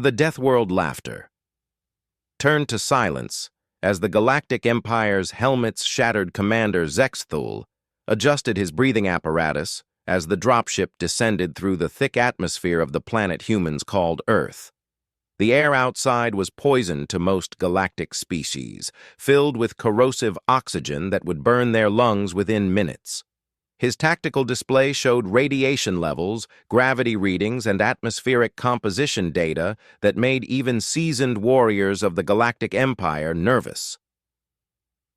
The deathworld laughter turned to silence as the Galactic Empire's helmets-shattered commander Zexthul adjusted his breathing apparatus as the dropship descended through the thick atmosphere of the planet humans called Earth. The air outside was poisoned to most galactic species, filled with corrosive oxygen that would burn their lungs within minutes. His tactical display showed radiation levels, gravity readings, and atmospheric composition data that made even seasoned warriors of the Galactic Empire nervous.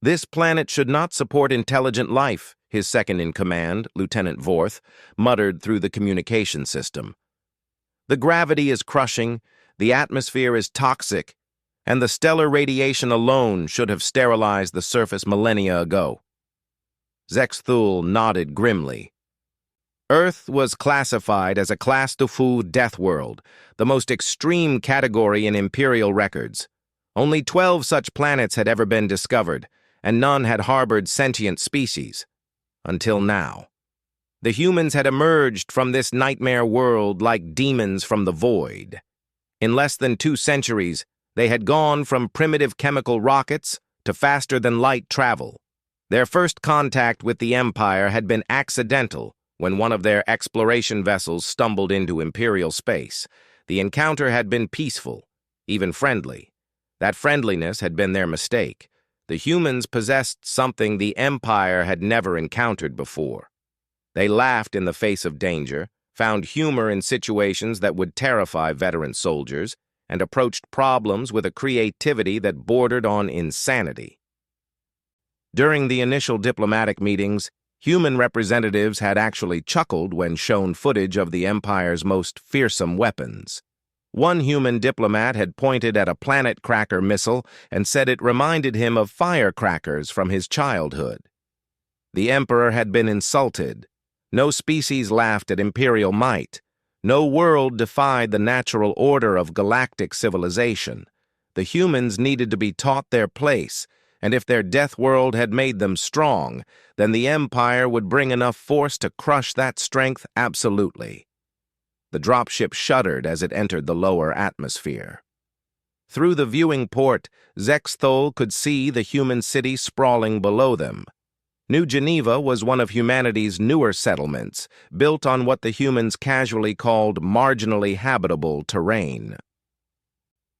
"This planet should not support intelligent life," his second-in-command, Lieutenant Vorth, muttered through the communication system. "The gravity is crushing, the atmosphere is toxic, and the stellar radiation alone should have sterilized the surface millennia ago." Zexthul nodded grimly. Earth was classified as a Class de Feu deathworld, the most extreme category in Imperial records. Only 12 such planets had ever been discovered, and none had harbored sentient species. Until now. The humans had emerged from this nightmare world like demons from the void. In less than 2 centuries, they had gone from primitive chemical rockets to faster-than-light travel. Their first contact with the Empire had been accidental when one of their exploration vessels stumbled into Imperial space. The encounter had been peaceful, even friendly. That friendliness had been their mistake. The humans possessed something the Empire had never encountered before. They laughed in the face of danger, found humor in situations that would terrify veteran soldiers, and approached problems with a creativity that bordered on insanity. During the initial diplomatic meetings, human representatives had actually chuckled when shown footage of the Empire's most fearsome weapons. One human diplomat had pointed at a planet cracker missile and said it reminded him of firecrackers from his childhood. The Emperor had been insulted. No species laughed at Imperial might. No world defied the natural order of galactic civilization. The humans needed to be taught their place, and if their death world had made them strong, then the Empire would bring enough force to crush that strength absolutely. The dropship shuddered as it entered the lower atmosphere. Through the viewing port, Zexthul could see the human city sprawling below them. New Geneva was one of humanity's newer settlements, built on what the humans casually called marginally habitable terrain.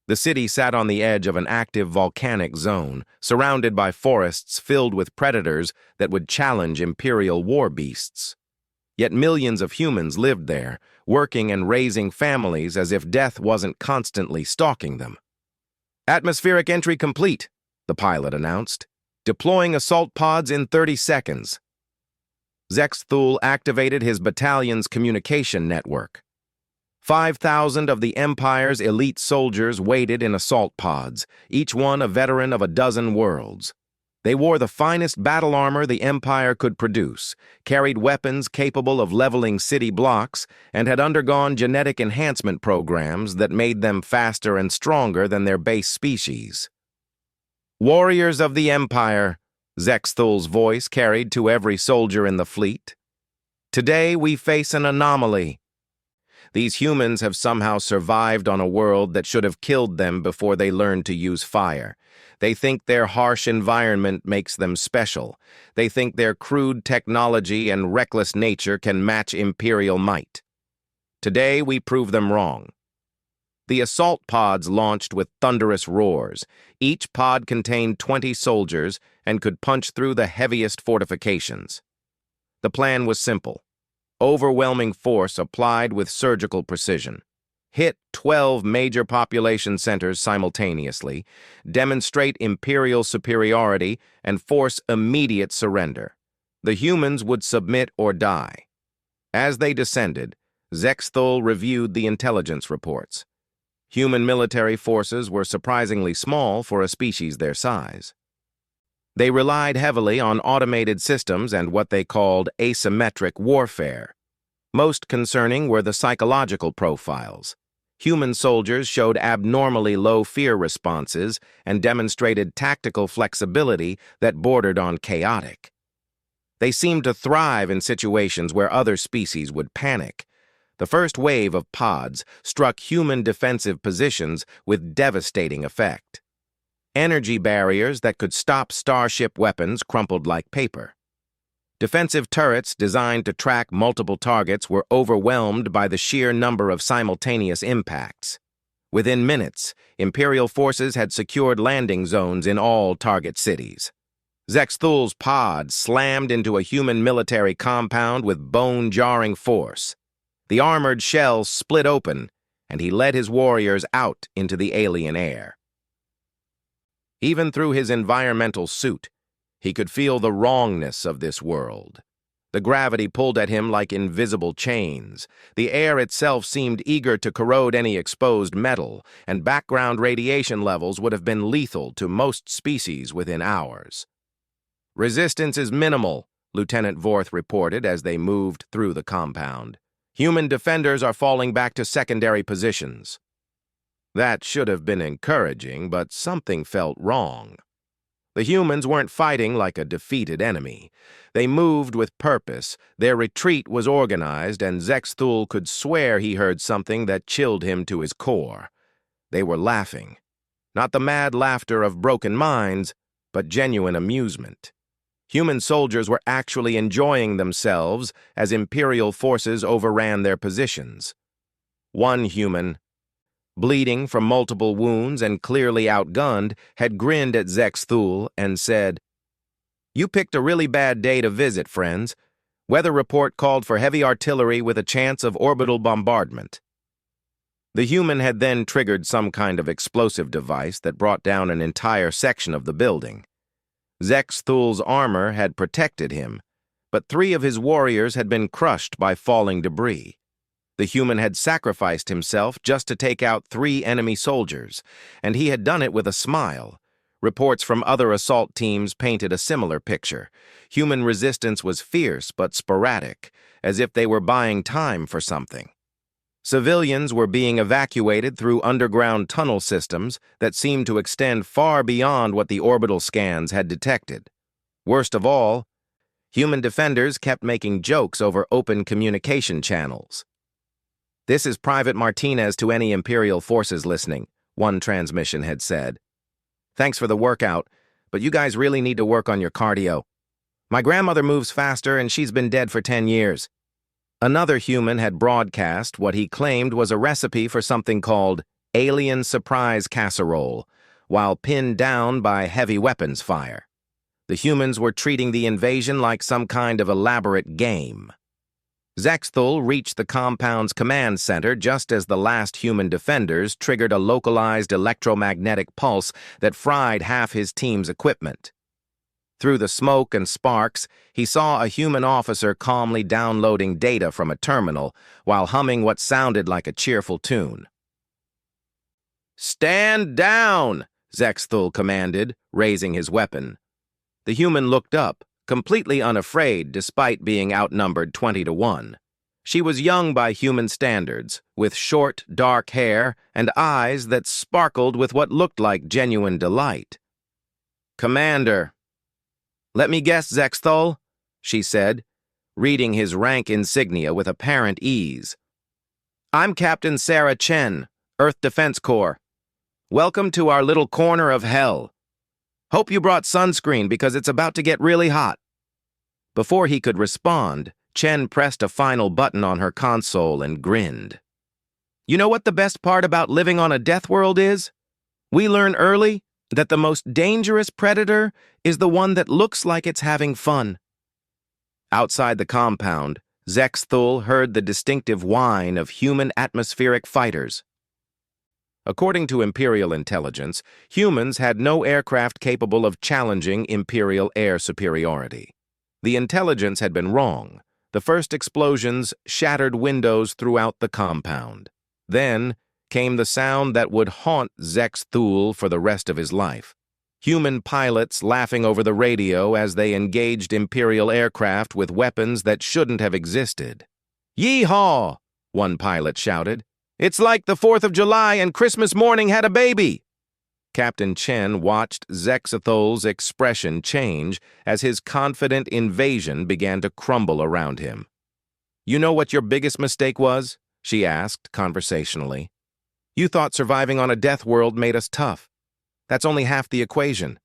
The city sat on the edge of an active volcanic zone, surrounded by forests filled with predators that would challenge Imperial war beasts. Yet millions of humans lived there, working and raising families as if death wasn't constantly stalking them. "Atmospheric entry complete," the pilot announced. "Deploying assault pods in 30 seconds. Zexthul activated his battalion's communication network. 5,000 of the Empire's elite soldiers waited in assault pods, each one a veteran of a dozen worlds. They wore the finest battle armor the Empire could produce, carried weapons capable of leveling city blocks, and had undergone genetic enhancement programs that made them faster and stronger than their base species. "Warriors of the Empire," Zexthul's voice carried to every soldier in the fleet. "Today we face an anomaly. These humans have somehow survived on a world that should have killed them before they learned to use fire. They think their harsh environment makes them special. They think their crude technology and reckless nature can match Imperial might. Today we prove them wrong." The assault pods launched with thunderous roars. Each pod contained 20 soldiers and could punch through the heaviest fortifications. The plan was simple. Overwhelming force applied with surgical precision. Hit 12 major population centers simultaneously, demonstrate Imperial superiority, and force immediate surrender. The humans would submit or die. As they descended, Zexthul reviewed the intelligence reports. Human military forces were surprisingly small for a species their size. They relied heavily on automated systems and what they called asymmetric warfare. Most concerning were the psychological profiles. Human soldiers showed abnormally low fear responses and demonstrated tactical flexibility that bordered on chaotic. They seemed to thrive in situations where other species would panic. The first wave of pods struck human defensive positions with devastating effect. Energy barriers that could stop starship weapons crumpled like paper. Defensive turrets designed to track multiple targets were overwhelmed by the sheer number of simultaneous impacts. Within minutes, Imperial forces had secured landing zones in all target cities. Zexthul's pod slammed into a human military compound with bone-jarring force. The armored shell split open, and he led his warriors out into the alien air. Even through his environmental suit, he could feel the wrongness of this world. The gravity pulled at him like invisible chains. The air itself seemed eager to corrode any exposed metal, and background radiation levels would have been lethal to most species within hours. "Resistance is minimal," Lieutenant Vorth reported as they moved through the compound. "Human defenders are falling back to secondary positions." That should have been encouraging, but something felt wrong. The humans weren't fighting like a defeated enemy. They moved with purpose, their retreat was organized, and Zexthul could swear he heard something that chilled him to his core. They were laughing. Not the mad laughter of broken minds, but genuine amusement. Human soldiers were actually enjoying themselves as Imperial forces overran their positions. One human, bleeding from multiple wounds and clearly outgunned, had grinned at Zexthul and said, "You picked a really bad day to visit, friends. Weather report called for heavy artillery with a chance of orbital bombardment." The human had then triggered some kind of explosive device that brought down an entire section of the building. Zexthul's armor had protected him, but 3 of his warriors had been crushed by falling debris. The human had sacrificed himself just to take out 3 enemy soldiers, and he had done it with a smile. Reports from other assault teams painted a similar picture. Human resistance was fierce but sporadic, as if they were buying time for something. Civilians were being evacuated through underground tunnel systems that seemed to extend far beyond what the orbital scans had detected. Worst of all, human defenders kept making jokes over open communication channels. "This is Private Martinez to any Imperial forces listening," one transmission had said. "Thanks for the workout, but you guys really need to work on your cardio. My grandmother moves faster and she's been dead for 10 years. Another human had broadcast what he claimed was a recipe for something called alien surprise casserole, while pinned down by heavy weapons fire. The humans were treating the invasion like some kind of elaborate game. Zexthul reached the compound's command center just as the last human defenders triggered a localized electromagnetic pulse that fried half his team's equipment. Through the smoke and sparks, he saw a human officer calmly downloading data from a terminal while humming what sounded like a cheerful tune. "Stand down!" Zexthul commanded, raising his weapon. The human looked up, completely unafraid despite being outnumbered 20-1. She was young by human standards, with short, dark hair and eyes that sparkled with what looked like genuine delight. "Commander." "Let me guess, Zexthul," she said, reading his rank insignia with apparent ease. "I'm Captain Sarah Chen, Earth Defense Corps. Welcome to our little corner of hell. Hope you brought sunscreen because it's about to get really hot." Before he could respond, Chen pressed a final button on her console and grinned. "You know what the best part about living on a death world is? We learn early that the most dangerous predator is the one that looks like it's having fun." Outside the compound, Zexthul heard the distinctive whine of human atmospheric fighters. According to Imperial intelligence, humans had no aircraft capable of challenging Imperial air superiority. The intelligence had been wrong. The first explosions shattered windows throughout the compound. Then came the sound that would haunt Zexthul for the rest of his life. Human pilots laughing over the radio as they engaged Imperial aircraft with weapons that shouldn't have existed. "Yeehaw!" one pilot shouted. "It's like the 4th of July and Christmas morning had a baby." Captain Chen watched Zexthul's expression change as his confident invasion began to crumble around him. "You know what your biggest mistake was?" she asked conversationally. You thought surviving on a death world made us tough. That's only half the equation.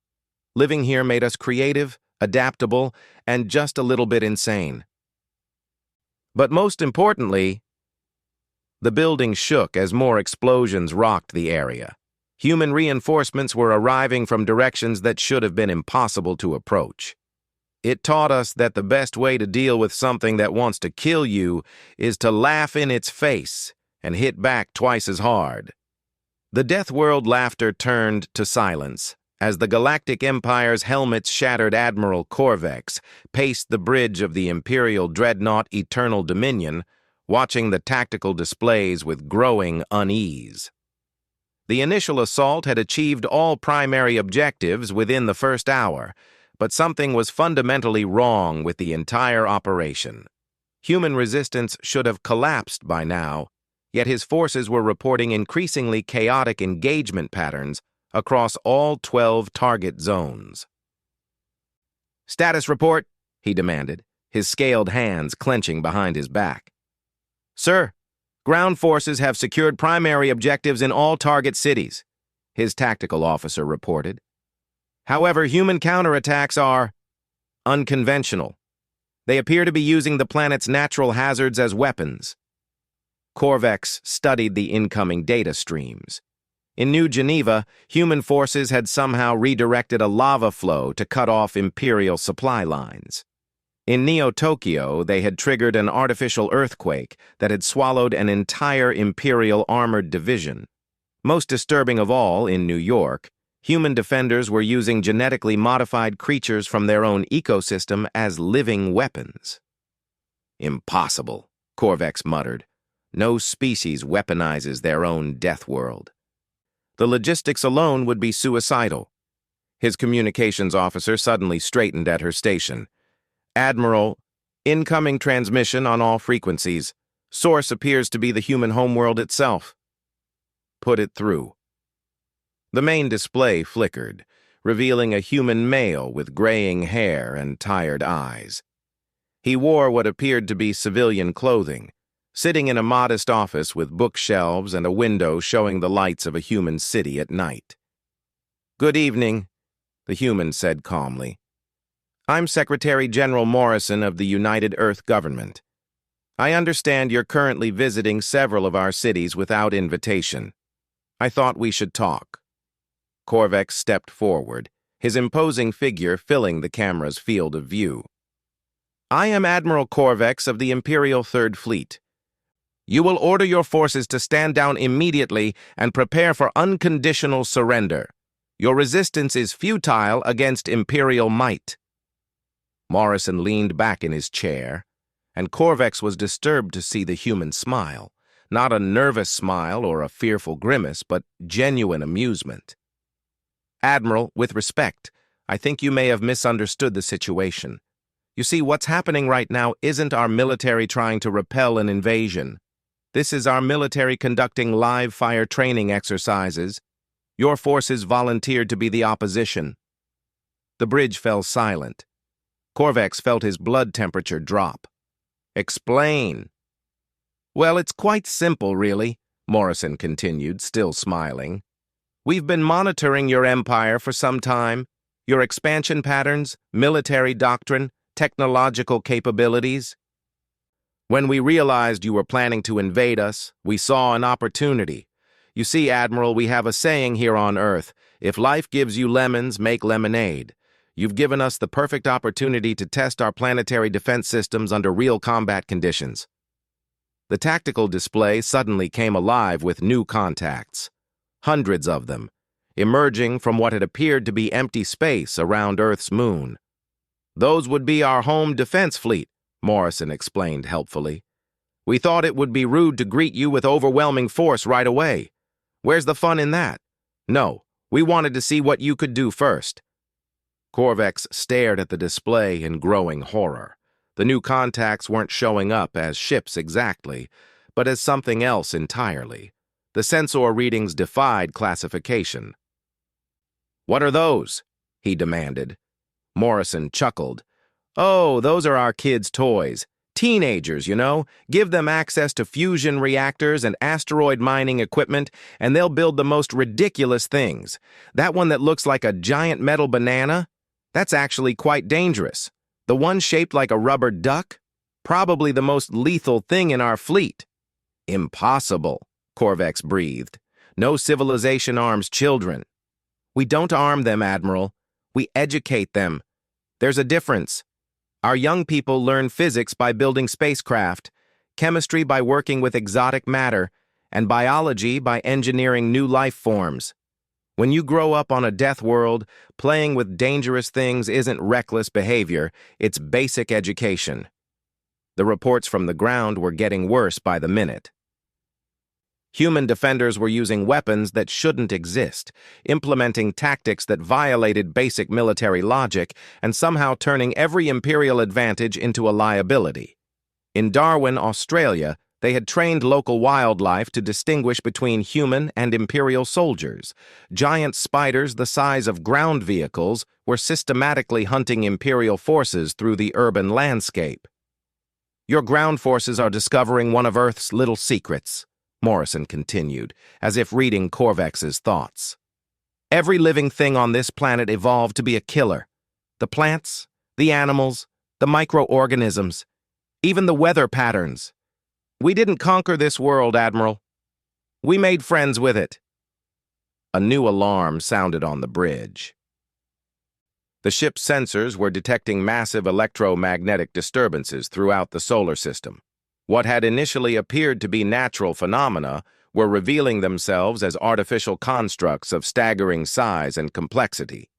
Living here made us creative, adaptable, and just a little bit insane. But most importantly, the building shook as more explosions rocked the area. Human reinforcements were arriving from directions that should have been impossible to approach. It taught us that the best way to deal with something that wants to kill you is to laugh in its face and hit back twice as hard. The Death World laughter turned to silence as the Galactic Empire's helmet's shattered Admiral Corvex paced the bridge of the Imperial Dreadnought Eternal Dominion, watching the tactical displays with growing unease. The initial assault had achieved all primary objectives within the first hour, but something was fundamentally wrong with the entire operation. Human resistance should have collapsed by now, yet his forces were reporting increasingly chaotic engagement patterns across all 12 target zones. "Status report," he demanded, his scaled hands clenching behind his back. "Sir, ground forces have secured primary objectives in all target cities," his tactical officer reported. "However, human counterattacks are unconventional. They appear to be using the planet's natural hazards as weapons." Corvex studied the incoming data streams. In New Geneva, human forces had somehow redirected a lava flow to cut off Imperial supply lines. In Neo-Tokyo, they had triggered an artificial earthquake that had swallowed an entire Imperial armored division. Most disturbing of all, in New York, human defenders were using genetically modified creatures from their own ecosystem as living weapons. "Impossible," Corvex muttered. "No species weaponizes their own death world. The logistics alone would be suicidal." His communications officer suddenly straightened at her station. "Admiral, incoming transmission on all frequencies. Source appears to be the human homeworld itself." "Put it through." The main display flickered, revealing a human male with graying hair and tired eyes. He wore what appeared to be civilian clothing, sitting in a modest office with bookshelves and a window showing the lights of a human city at night. "Good evening," the human said calmly. "I'm Secretary General Morrison of the United Earth Government. I understand you're currently visiting several of our cities without invitation. I thought we should talk." Corvex stepped forward, his imposing figure filling the camera's field of view. "I am Admiral Corvex of the Imperial Third Fleet. You will order your forces to stand down immediately and prepare for unconditional surrender. Your resistance is futile against Imperial might." Morrison leaned back in his chair, and Corvex was disturbed to see the human smile, not a nervous smile or a fearful grimace, but genuine amusement. "Admiral, with respect, I think you may have misunderstood the situation. You see, what's happening right now isn't our military trying to repel an invasion. This is our military conducting live fire training exercises. Your forces volunteered to be the opposition." The bridge fell silent. Corvex felt his blood temperature drop. "Explain." "Well, it's quite simple, really," Morrison continued, still smiling. "We've been monitoring your empire for some time, your expansion patterns, military doctrine, technological capabilities. When we realized you were planning to invade us, we saw an opportunity. You see, Admiral, we have a saying here on Earth, if life gives you lemons, make lemonade. You've given us the perfect opportunity to test our planetary defense systems under real combat conditions." The tactical display suddenly came alive with new contacts. Hundreds of them, emerging from what had appeared to be empty space around Earth's moon. "Those would be our home defense fleet," Morrison explained helpfully. "We thought it would be rude to greet you with overwhelming force right away. Where's the fun in that? No, we wanted to see what you could do first." Corvex stared at the display in growing horror. The new contacts weren't showing up as ships exactly, but as something else entirely. The sensor readings defied classification. "What are those?" he demanded. Morrison chuckled. "Oh, those are our kids' toys. Teenagers, give them access to fusion reactors and asteroid mining equipment, and they'll build the most ridiculous things. That one that looks like a giant metal banana? That's actually quite dangerous. The one shaped like a rubber duck? Probably the most lethal thing in our fleet. Impossible, Corvex breathed. No civilization arms children. We don't arm them, Admiral. We educate them. There's a difference. Our young people learn physics by building spacecraft, chemistry by working with exotic matter, and biology by engineering new life forms. When you grow up on a death world, playing with dangerous things isn't reckless behavior, it's basic education. The reports from the ground were getting worse by the minute. Human defenders were using weapons that shouldn't exist, implementing tactics that violated basic military logic, and somehow turning every Imperial advantage into a liability. In Darwin, Australia, they had trained local wildlife to distinguish between human and Imperial soldiers. Giant spiders the size of ground vehicles were systematically hunting Imperial forces through the urban landscape. Your ground forces are discovering one of Earth's little secrets, Morrison continued, as if reading Corvex's thoughts. Every living thing on this planet evolved to be a killer. The plants, the animals, the microorganisms, even the weather patterns. We didn't conquer this world, Admiral. We made friends with it. A new alarm sounded on the bridge. The ship's sensors were detecting massive electromagnetic disturbances throughout the solar system. What had initially appeared to be natural phenomena were revealing themselves as artificial constructs of staggering size and complexity.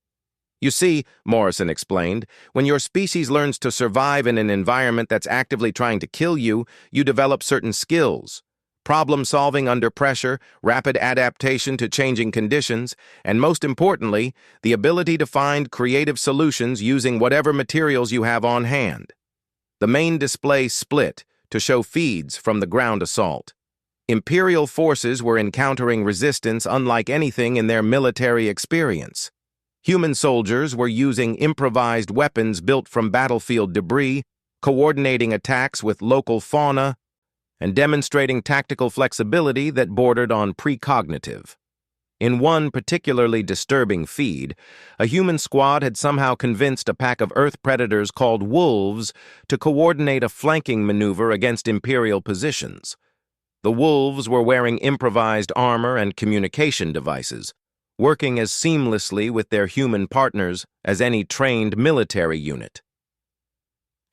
You see, Morrison explained, when your species learns to survive in an environment that's actively trying to kill you, you develop certain skills. Problem-solving under pressure, rapid adaptation to changing conditions, and most importantly, the ability to find creative solutions using whatever materials you have on hand. The main display split to show feeds from the ground assault. Imperial forces were encountering resistance unlike anything in their military experience. Human soldiers were using improvised weapons built from battlefield debris, coordinating attacks with local fauna, and demonstrating tactical flexibility that bordered on precognitive. In one particularly disturbing feed, a human squad had somehow convinced a pack of Earth predators called wolves to coordinate a flanking maneuver against Imperial positions. The wolves were wearing improvised armor and communication devices, working as seamlessly with their human partners as any trained military unit.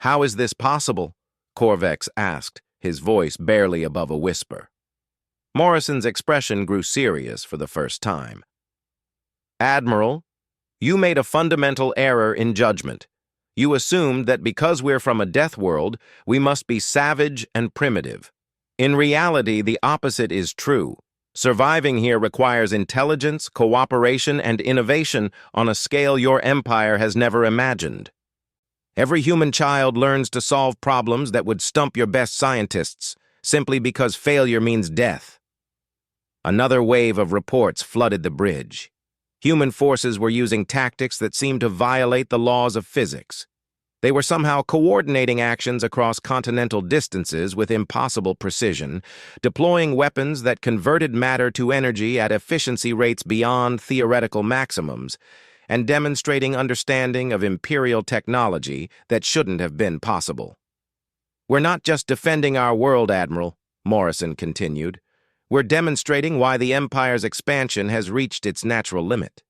"How is this possible?" Corvex asked, his voice barely above a whisper. Morrison's expression grew serious for the first time. "Admiral, you made a fundamental error in judgment. You assumed that because we're from a death world, we must be savage and primitive. In reality, the opposite is true. Surviving here requires intelligence, cooperation, and innovation on a scale your empire has never imagined. Every human child learns to solve problems that would stump your best scientists, simply because failure means death." Another wave of reports flooded the bridge. Human forces were using tactics that seemed to violate the laws of physics. They were somehow coordinating actions across continental distances with impossible precision, deploying weapons that converted matter to energy at efficiency rates beyond theoretical maximums, and demonstrating understanding of Imperial technology that shouldn't have been possible. "We're not just defending our world, Admiral," Morrison continued. "We're demonstrating why the Empire's expansion has reached its natural limit.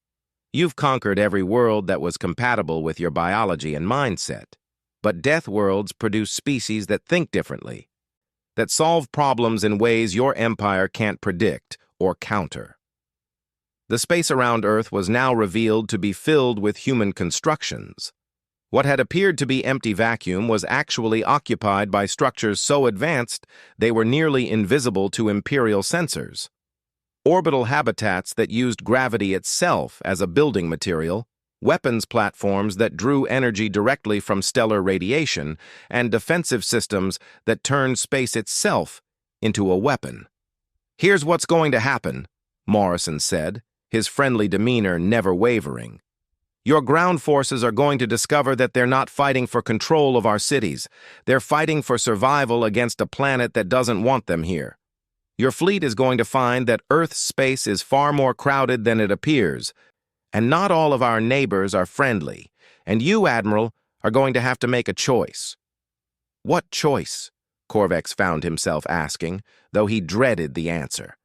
You've conquered every world that was compatible with your biology and mindset. But death worlds produce species that think differently, that solve problems in ways your empire can't predict or counter." The space around Earth was now revealed to be filled with human constructions. What had appeared to be empty vacuum was actually occupied by structures so advanced they were nearly invisible to Imperial sensors. Orbital habitats that used gravity itself as a building material, weapons platforms that drew energy directly from stellar radiation, and defensive systems that turned space itself into a weapon. "Here's what's going to happen," Morrison said, his friendly demeanor never wavering. Your ground forces are going to discover that they're not fighting for control of our cities. They're fighting for survival against a planet that doesn't want them here. Your fleet is going to find that Earth's space is far more crowded than it appears, and not all of our neighbors are friendly, and you, Admiral, are going to have to make a choice. What choice? Corvex found himself asking, though he dreaded the answer.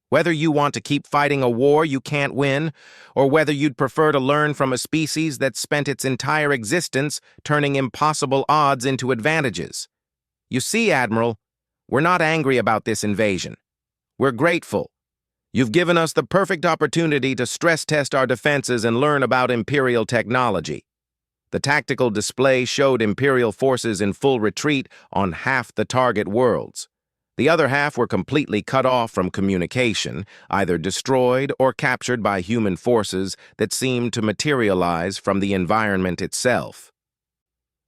Whether you want to keep fighting a war you can't win, or whether you'd prefer to learn from a species that spent its entire existence turning impossible odds into advantages. You see, Admiral, we're not angry about this invasion. We're grateful. You've given us the perfect opportunity to stress test our defenses and learn about Imperial technology. The tactical display showed Imperial forces in full retreat on half the target worlds. The other half were completely cut off from communication, either destroyed or captured by human forces that seemed to materialize from the environment itself.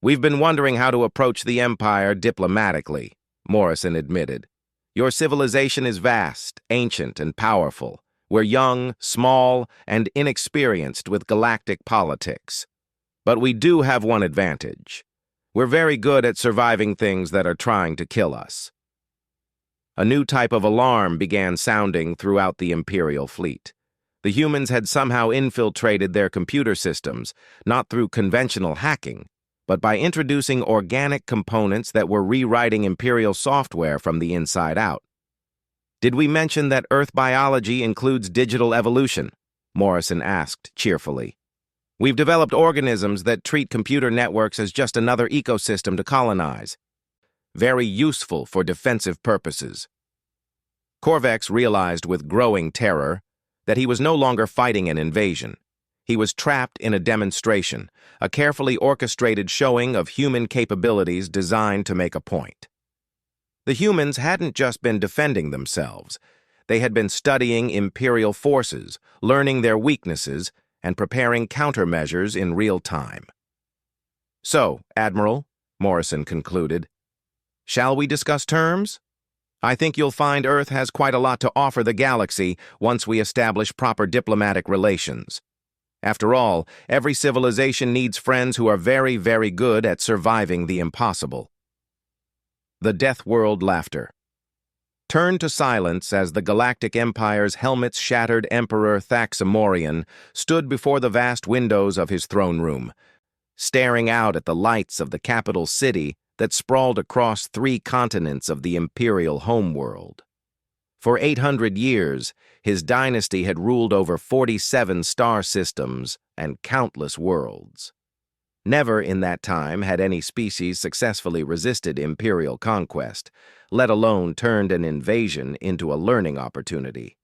We've been wondering how to approach the Empire diplomatically, Morrison admitted. Your civilization is vast, ancient, and powerful. We're young, small, and inexperienced with galactic politics. But we do have one advantage. We're very good at surviving things that are trying to kill us. A new type of alarm began sounding throughout the Imperial fleet. The humans had somehow infiltrated their computer systems, not through conventional hacking, but by introducing organic components that were rewriting Imperial software from the inside out. Did we mention that Earth biology includes digital evolution? Morrison asked cheerfully. We've developed organisms that treat computer networks as just another ecosystem to colonize. Very useful for defensive purposes. Corvex realized with growing terror that he was no longer fighting an invasion. He was trapped in a demonstration, a carefully orchestrated showing of human capabilities designed to make a point. The humans hadn't just been defending themselves. They had been studying Imperial forces, learning their weaknesses, and preparing countermeasures in real time. So, Admiral, Morrison concluded, shall we discuss terms? I think you'll find Earth has quite a lot to offer the galaxy once we establish proper diplomatic relations. After all, every civilization needs friends who are very, very good at surviving the impossible. The deathworld laughter turned to silence as the Galactic Empire's helmet-shattered Emperor Thaxamorian stood before the vast windows of his throne room, staring out at the lights of the capital city that sprawled across 3 continents of the Imperial homeworld. For 800 years, his dynasty had ruled over 47 star systems and countless worlds. Never in that time had any species successfully resisted Imperial conquest, let alone turned an invasion into a learning opportunity.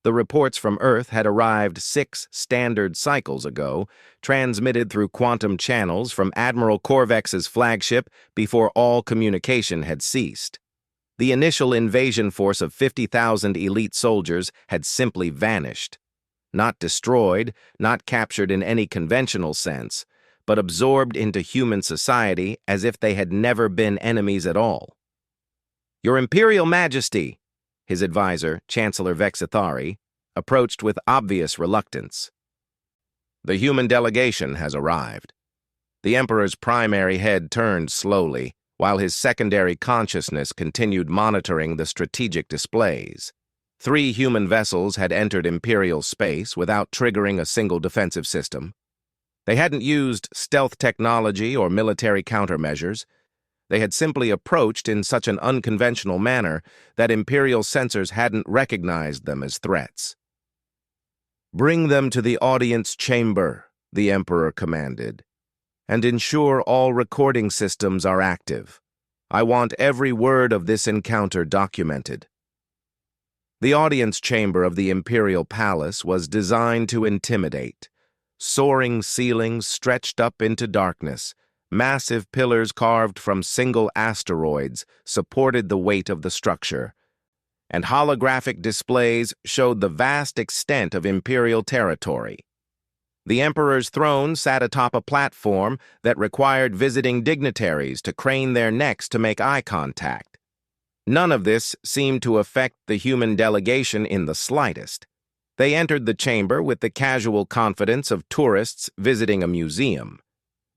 The reports from Earth had arrived 6 standard cycles ago, transmitted through quantum channels from Admiral Corvex's flagship before all communication had ceased. The initial invasion force of 50,000 elite soldiers had simply vanished. Not destroyed, not captured in any conventional sense, but absorbed into human society as if they had never been enemies at all. Your Imperial Majesty, his advisor, Chancellor Vexithari, approached with obvious reluctance. The human delegation has arrived. The Emperor's primary head turned slowly, while his secondary consciousness continued monitoring the strategic displays. 3 human vessels had entered Imperial space without triggering a single defensive system. They hadn't used stealth technology or military countermeasures. They had simply approached in such an unconventional manner that Imperial sensors hadn't recognized them as threats. Bring them to the audience chamber, the Emperor commanded, and ensure all recording systems are active. I want every word of this encounter documented. The audience chamber of the Imperial Palace was designed to intimidate. Soaring ceilings stretched up into darkness. Massive pillars carved from single asteroids supported the weight of the structure, and holographic displays showed the vast extent of Imperial territory. The Emperor's throne sat atop a platform that required visiting dignitaries to crane their necks to make eye contact. None of this seemed to affect the human delegation in the slightest. They entered the chamber with the casual confidence of tourists visiting a museum.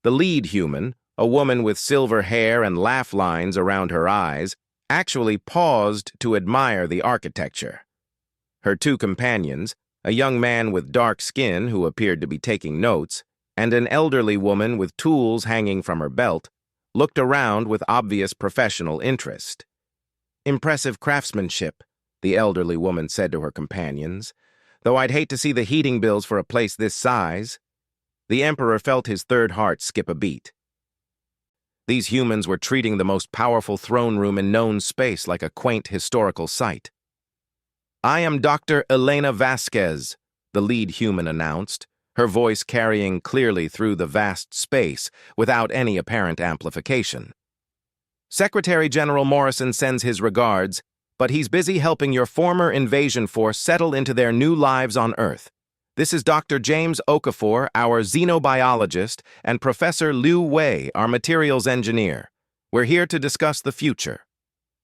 The lead human, a woman with silver hair and laugh lines around her eyes, actually paused to admire the architecture. Her two companions, a young man with dark skin who appeared to be taking notes, and an elderly woman with tools hanging from her belt, looked around with obvious professional interest. "Impressive craftsmanship," the elderly woman said to her companions, "though I'd hate to see the heating bills for a place this size." The Emperor felt his third heart skip a beat. These humans were treating the most powerful throne room in known space like a quaint historical site. "I am Dr. Elena Vasquez," the lead human announced, her voice carrying clearly through the vast space without any apparent amplification. "Secretary General Morrison sends his regards, but he's busy helping your former invasion force settle into their new lives on Earth. This is Dr. James Okafor, our xenobiologist, and Professor Liu Wei, our materials engineer. We're here to discuss the future."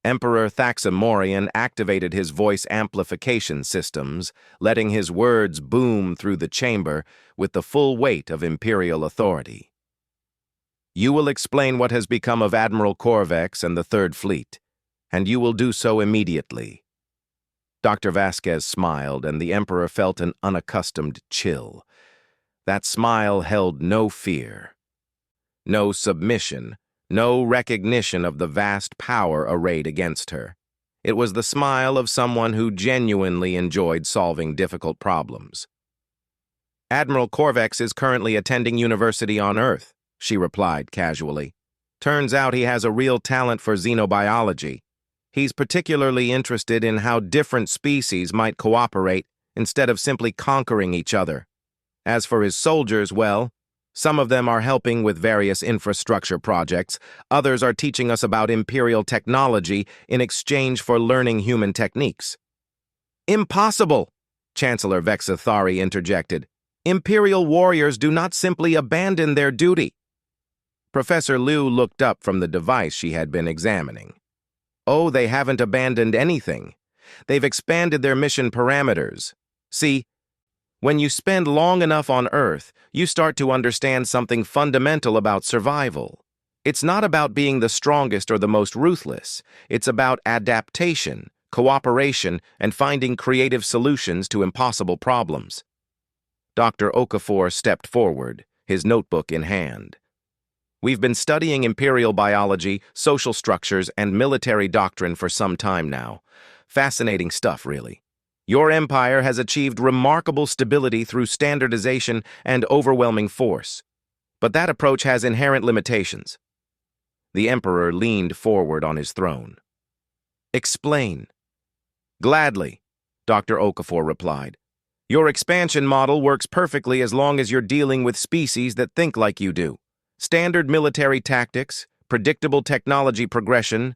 Emperor Thaxamorian activated his voice amplification systems, letting his words boom through the chamber with the full weight of imperial authority. "You will explain what has become of Admiral Corvex and the Third Fleet, and you will do so immediately." Dr. Vasquez smiled, and the Emperor felt an unaccustomed chill. That smile held no fear, no submission, no recognition of the vast power arrayed against her. It was the smile of someone who genuinely enjoyed solving difficult problems. "Admiral Corvex is currently attending university on Earth," she replied casually. "Turns out he has a real talent for xenobiology. He's particularly interested in how different species might cooperate instead of simply conquering each other. As for his soldiers, well, some of them are helping with various infrastructure projects, others are teaching us about imperial technology in exchange for learning human techniques." "Impossible!" Chancellor Vexathari interjected. "Imperial warriors do not simply abandon their duty." Professor Liu looked up from the device she had been examining. "Oh, they haven't abandoned anything. They've expanded their mission parameters. See, when you spend long enough on Earth, you start to understand something fundamental about survival. It's not about being the strongest or the most ruthless. It's about adaptation, cooperation, and finding creative solutions to impossible problems." Dr. Okafor stepped forward, his notebook in hand. "We've been studying imperial biology, social structures, and military doctrine for some time now. Fascinating stuff, really. Your empire has achieved remarkable stability through standardization and overwhelming force. But that approach has inherent limitations." The Emperor leaned forward on his throne. "Explain." "Gladly," Dr. Okafor replied. "Your expansion model works perfectly as long as you're dealing with species that think like you do. Standard military tactics, predictable technology progression,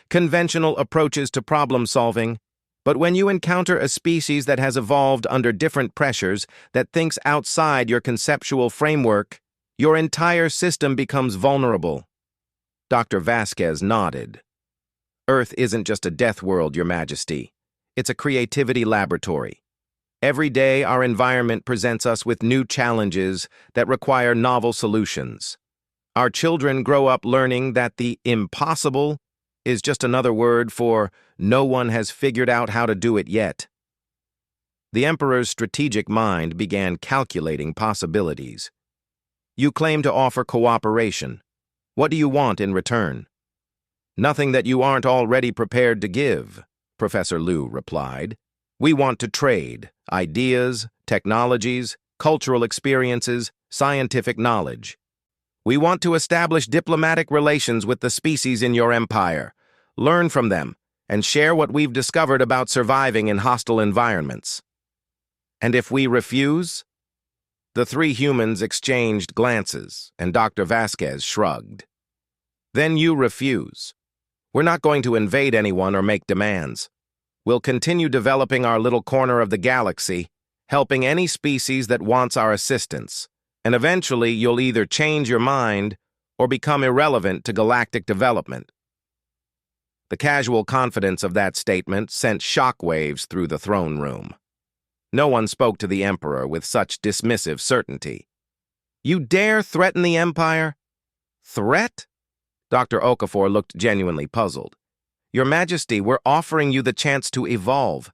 conventional approaches to problem solving. But when you encounter a species that has evolved under different pressures, that thinks outside your conceptual framework, your entire system becomes vulnerable." Dr. Vasquez nodded. "Earth isn't just a death world, Your Majesty. It's a creativity laboratory. Every day, our environment presents us with new challenges that require novel solutions. Our children grow up learning that the impossible is just another word for no one has figured out how to do it yet." The Emperor's strategic mind began calculating possibilities. "You claim to offer cooperation. What do you want in return?" "Nothing that you aren't already prepared to give," Professor Liu replied. "We want to trade ideas, technologies, cultural experiences, scientific knowledge. We want to establish diplomatic relations with the species in your empire, learn from them, and share what we've discovered about surviving in hostile environments." "And if we refuse?" The three humans exchanged glances, and Dr. Vasquez shrugged. "Then you refuse. We're not going to invade anyone or make demands. We'll continue developing our little corner of the galaxy, helping any species that wants our assistance. And eventually you'll either change your mind or become irrelevant to galactic development." The casual confidence of that statement sent shockwaves through the throne room. No one spoke to the Emperor with such dismissive certainty. "You dare threaten the Empire?" "Threat?" Dr. Okafor looked genuinely puzzled. "Your Majesty, we're offering you the chance to evolve.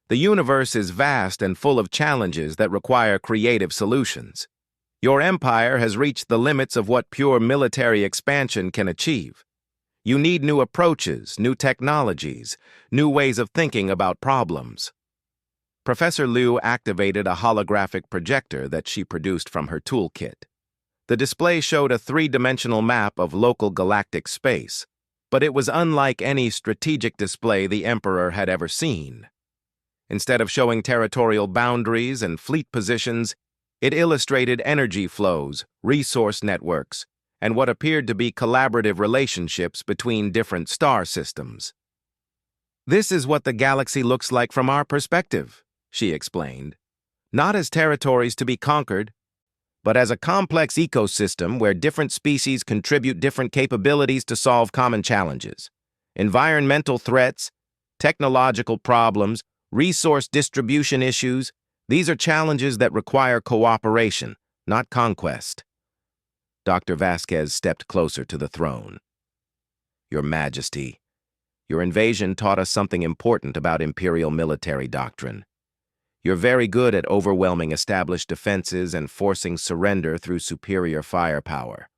The universe is vast and full of challenges that require creative solutions. Your empire has reached the limits of what pure military expansion can achieve. You need new approaches, new technologies, new ways of thinking about problems." Professor Liu activated a holographic projector that she produced from her toolkit. The display showed a three-dimensional map of local galactic space, but it was unlike any strategic display the Emperor had ever seen. Instead of showing territorial boundaries and fleet positions, it illustrated energy flows, resource networks, and what appeared to be collaborative relationships between different star systems. "This is what the galaxy looks like from our perspective," she explained. "Not as territories to be conquered, but as a complex ecosystem where different species contribute different capabilities to solve common challenges. Environmental threats, technological problems, resource distribution issues, these are challenges that require cooperation, not conquest." Dr. Vasquez stepped closer to the throne. "Your Majesty, your invasion taught us something important about imperial military doctrine. You're very good at overwhelming established defenses and forcing surrender through superior firepower.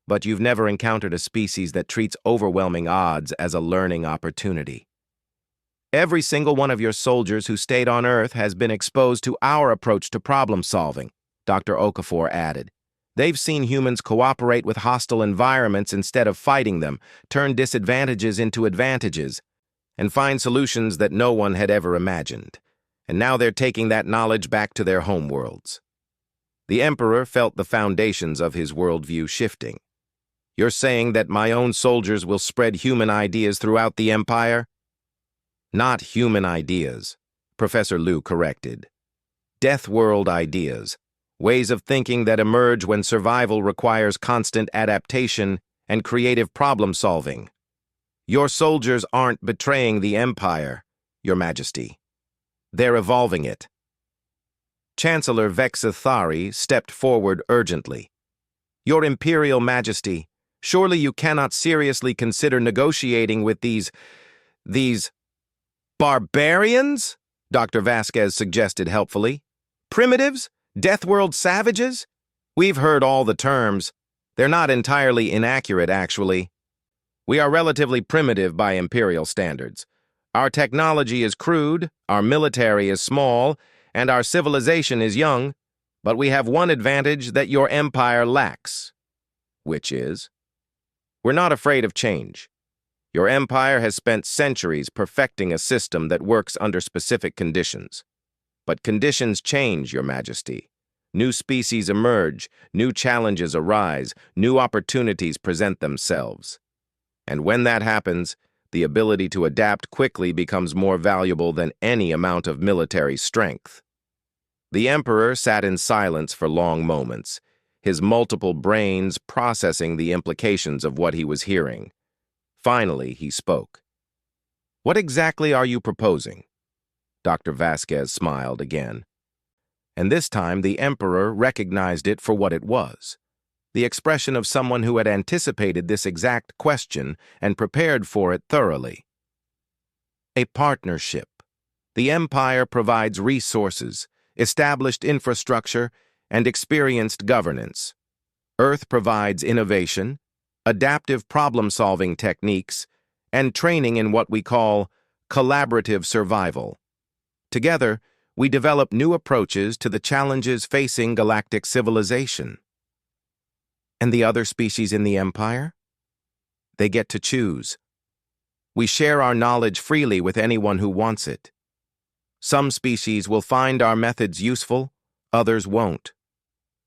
But you've never encountered a species that treats overwhelming odds as a learning opportunity. Every single one of your soldiers who stayed on Earth has been exposed to our approach to problem solving," Dr. Okafor added. "They've seen humans cooperate with hostile environments instead of fighting them, turn disadvantages into advantages, and find solutions that no one had ever imagined. And now they're taking that knowledge back to their homeworlds." The Emperor felt the foundations of his worldview shifting. "You're saying that my own soldiers will spread human ideas throughout the Empire?" "Not human ideas," Professor Liu corrected. "Deathworld ideas, ways of thinking that emerge when survival requires constant adaptation and creative problem-solving. Your soldiers aren't betraying the Empire, Your Majesty. They're evolving it." Chancellor Vexithari stepped forward urgently. "Your Imperial Majesty, surely you cannot seriously consider negotiating with these barbarians?" Dr. Vasquez suggested helpfully. "Primitives? Deathworld savages? We've heard all the terms. They're not entirely inaccurate, actually. We are relatively primitive by imperial standards. Our technology is crude, our military is small, and our civilization is young, but we have one advantage that your empire lacks. Which is? We're not afraid of change. Your empire has spent centuries perfecting a system that works under specific conditions. But conditions change, Your Majesty. New species emerge, new challenges arise, new opportunities present themselves. And when that happens, the ability to adapt quickly becomes more valuable than any amount of military strength." The Emperor sat in silence for long moments, his multiple brains processing the implications of what he was hearing. Finally, he spoke. "What exactly are you proposing?" Dr. Vasquez smiled again. And this time the Emperor recognized it for what it was, the expression of someone who had anticipated this exact question and prepared for it thoroughly. "A partnership. The Empire provides resources, established infrastructure, and experienced governance. Earth provides innovation, adaptive problem-solving techniques, and training in what we call collaborative survival. Together, we develop new approaches to the challenges facing galactic civilization." "And the other species in the Empire?" "They get to choose. We share our knowledge freely with anyone who wants it. Some species will find our methods useful, others won't.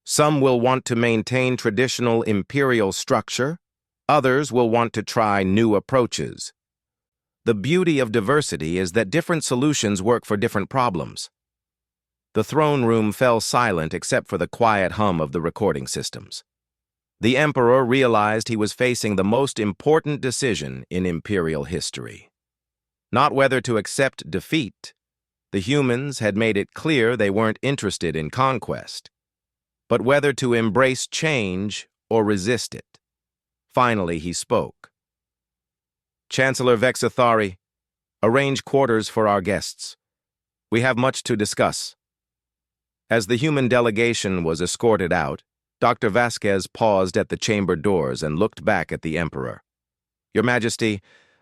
Some will want to maintain traditional imperial structure, others will want to try new approaches. The beauty of diversity is that different solutions work for different problems." The throne room fell silent except for the quiet hum of the recording systems. The Emperor realized he was facing the most important decision in imperial history. Not whether to accept defeat, The humans had made it clear they weren't interested in conquest, but whether to embrace change or resist it. Finally, he spoke. Chancellor Vexathari, arrange quarters for our guests. We have much to discuss. As the human delegation was escorted out, Dr. Vasquez paused at the chamber doors and looked back at the Emperor. Your Majesty,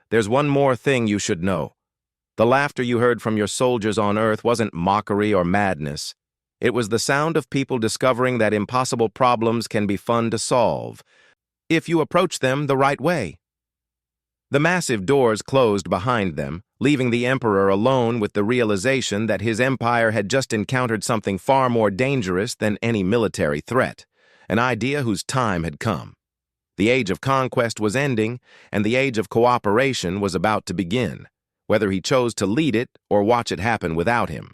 there's one more thing you should know. The laughter you heard from your soldiers on Earth wasn't mockery or madness. It was the sound of people discovering that impossible problems can be fun to solve, if you approach them the right way. The massive doors closed behind them, leaving the Emperor alone with the realization that his empire had just encountered something far more dangerous than any military threat, an idea whose time had come. The age of conquest was ending, and the age of cooperation was about to begin, whether he chose to lead it or watch it happen without him.